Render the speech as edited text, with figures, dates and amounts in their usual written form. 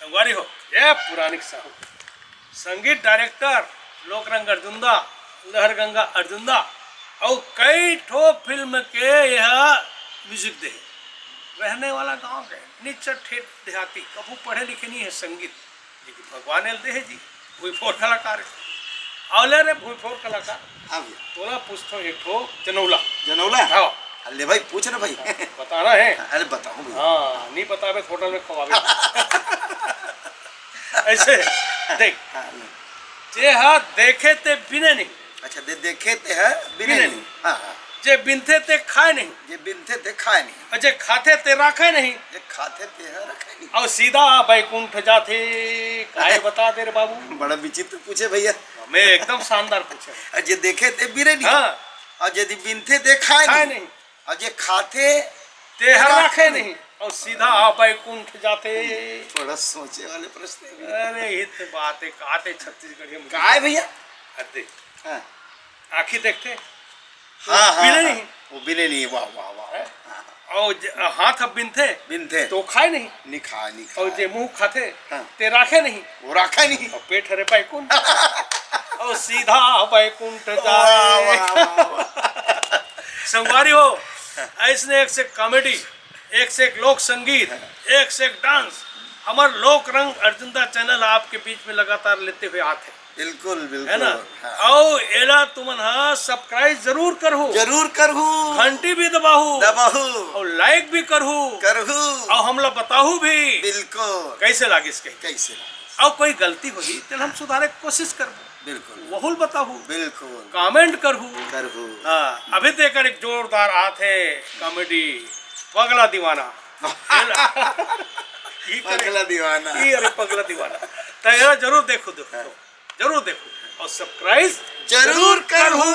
संगवारी हो ये पुरानिक साहू संगीत डायरेक्टर लोकरंग अर्जुनदा लहर गंगा अर्जुनदा और कई ठो फिल्म के यह म्यूजिक दे रहने वाला गांव के नीचे ठेठ देहाती कबू पढ़े लिखे नहीं है संगीत लेकिन भगवान ने दे जी भूईफोर कलाकार है औले रे भूईफोर कलाकार हाँ भैया तोला पूछतो एक ठो जनौला जनौला हाँ अरे भाई पूछ ना भाई बताना है अरे बताओ भैया हाँ नहीं बतावे होटल में खवावे ऐसे देख हाँ, जे हा देखे ते बिने नहीं अच्छा देखे ते है बिने बिने नहीं हाँ हाँ जे बिनते ते खाए नहीं ये बिनते थे खाए नहीं और जे खाते ते राखे नहीं ये खाते थे है रखे नहीं और सीधा बैकुंठ जाते काहे बता दे रे बाबू बड़ा विचित्र पूछे भैया मैं एकदम शानदार पूछे और ये देखे ते बिने नहीं हाँ और यदि बिनते थे खाए खाए नहीं नहीं और ये खाते ते हर राखे नहीं और सीधा बैकुंठ जाते थोड़ा सोचे वाले प्रश्न है भैया। अरे हित बातें काते छत्तीसगढ़ी में काय भैया अरे हाँ आँखी देखते हाँ हाँ बिने हाँ, नहीं वो बिने नहीं वाह वाह वाह है? हाँ, और हाथ अब बिनते बिनते तो खाए नहीं नहीं खाए नहीं और खाए जे मुंह खाते हाँ। ते राखे नहीं वो रखा नहीं और पेट हरे बैकुंठ और सीधा बैकुंठ वाह, वाह, जाए वाह, वाह। संगवारी हो ऐसने एक से कॉमेडी एक से एक लोक संगीत एक से एक डांस हमार लोक रंग अर्जुनदा चैनल आपके बीच में लगातार लेते हुए आते बिल्कुल बिल्कुल है ना हाँ। और एला तुमन हाँ सब्सक्राइब जरूर करहु जरूर करहू घंटी भी दबाहू दबाहू और लाइक भी करहू करहू और हमला बताहू भी बिल्कुल कैसे लागे इसके कैसे और कोई गलती होगी तो हम सुधारे की कोशिश करबो बिल्कुल वहुल बताहू बिल्कुल कमेंट करहू करहू हाँ अभी तो एक जोरदार आते कॉमेडी पगला दीवाना पगला दीवाना अरे पगला दीवाना तो यार जरूर देखो जरूर देखो और सब्सक्राइब जरूर करहू